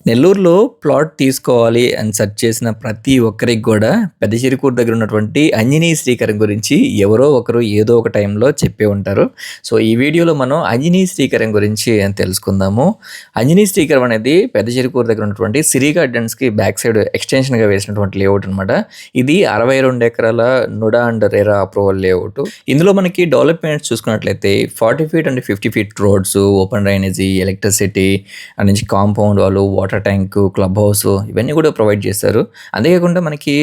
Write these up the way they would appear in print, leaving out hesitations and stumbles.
నెల్లూరులో ప్లాట్ తీసుకోవాలి అని సెర్చ్ చేసిన ప్రతి ఒక్కరికి కూడా పెద్ద చిరుకూరు దగ్గర ఉన్నటువంటి అంజనీ శ్రీకరం గురించి ఎవరో ఒకరు ఏదో ఒక టైంలో చెప్పే ఉంటారు. సో ఈ వీడియోలో మనం అంజనీ శ్రీకరం గురించి తెలుసుకుందాము. అంజనీ శ్రీకరం అనేది పెద్ద చిరుకూరు దగ్గర ఉన్నటువంటి సిరి గార్డెన్స్కి బ్యాక్ సైడ్ ఎక్స్టెన్షన్గా వేసినటువంటి లేఅవుట్ అనమాట. ఇది 62 ఎకరాల NUDA and RERA approval layout. ఇందులో మనకి డెవలప్మెంట్స్ చూసుకున్నట్లయితే 40 feet and 50 feet roads, open drainage, electricity నుంచి కాంపౌండ్ వాళ్ళు, వాటర్ ట్యాంక్, క్లబ్ హౌస్ ఇవన్నీ కూడా ప్రొవైడ్ చేస్తారు. అంతేకాకుండా మనకి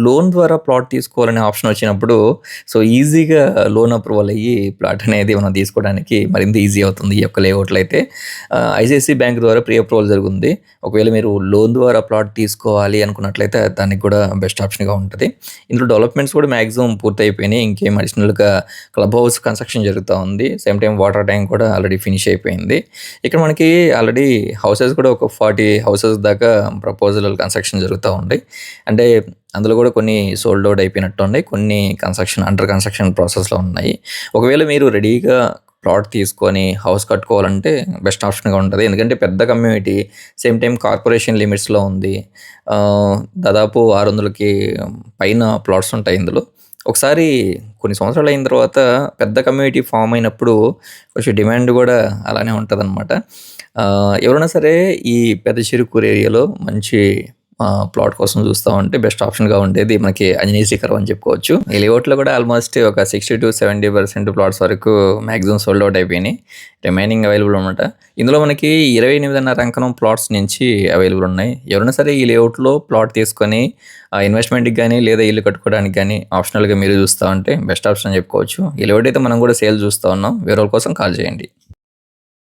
లోన్ ద్వారా ప్లాట్ తీసుకోవాలనే ఆప్షన్ వచ్చినప్పుడు సో ఈజీగా లోన్ అప్రూవల్ అయ్యి ప్లాట్ అనేది మనం తీసుకోవడానికి మరింత ఈజీ అవుతుంది. ఈ యొక్క లేఅవుట్లో అయితే ఐసిఐసిఐ బ్యాంక్ ద్వారా ప్రీ అప్రూవల్ జరుగుతుంది. ఒకవేళ మీరు లోన్ ద్వారా ప్లాట్ తీసుకోవాలి అనుకున్నట్లయితే దానికి కూడా బెస్ట్ ఆప్షన్గా ఉంటుంది. ఇందులో డెవలప్మెంట్స్ కూడా మ్యాక్సిమం పూర్తి అయిపోయినాయి. ఇంకేం అడిషనల్గా క్లబ్ హౌస్ కన్స్ట్రక్షన్ జరుగుతూ ఉంది. సేమ్ టైం వాటర్ ట్యాంక్ కూడా ఆల్రెడీ ఫినిష్ అయిపోయింది. ఇక్కడ మనకి ఆల్రెడీ హౌసెస్ కూడా ఒక 40 హౌసెస్ దాకా ప్రపోజల్ కన్స్ట్రక్షన్ జరుగుతూ ఉంది. అంటే అందులో కూడా కొన్ని సోల్డ్ అవుట్ అయిపోయినట్టు ఉన్నాయి, కొన్ని అండర్ కన్స్ట్రక్షన్ ప్రాసెస్లో ఉన్నాయి. ఒకవేళ మీరు రెడీగా ప్లాట్ తీసుకొని హౌస్ కట్టుకోవాలంటే బెస్ట్ ఆప్షన్గా ఉంటుంది. ఎందుకంటే పెద్ద కమ్యూనిటీ, సేమ్ టైం కార్పొరేషన్ లిమిట్స్లో ఉంది. దాదాపు 600కి పైన ప్లాట్స్ ఉంటాయి ఇందులో. ఒకసారి కొన్ని సంవత్సరాలు అయిన తర్వాత పెద్ద కమ్యూనిటీ ఫామ్ అయినప్పుడు కొంచెం డిమాండ్ కూడా అలానే ఉంటుందన్నమాట. ఎవరైనా సరే ఈ పెద్ద చిరుకూరు ఏరియాలో మంచి ప్లాట్ కోసం చూస్తూ ఉంటే బెస్ట్ ఆప్షన్గా ఉండేది మనకి అంజనీ శ్రీకరం అని చెప్పుకోవచ్చు. ఈ లేఅవుట్లో కూడా ఆల్మోస్ట్ ఒక 60-70% ప్లాట్స్ వరకు మ్యాక్సిమం సోల్డ్ అవుట్ అయిపోయినాయి. రిమైనింగ్ అవైలబుల్ అనమాట. ఇందులో మనకి 28.5 అంకణం ప్లాట్స్ నుంచి అవైలబుల్ ఉన్నాయి. ఎవరైనా సరే ఈ లేఅవుట్లో ప్లాట్ తీసుకొని ఇన్వెస్ట్మెంట్కి కానీ లేదా ఇల్లు కట్టుకోవడానికి కానీ ఆప్షనల్గా మీరు చూస్తూ ఉంటే బెస్ట్ ఆప్షన్ అని చెప్పుకోవచ్చు. ఈ లేఅవుట్ అయితే మనం కూడా సేల్ చూస్తూ ఉన్నాం. వేరే వాళ్ళ కోసం కాల్ చేయండి.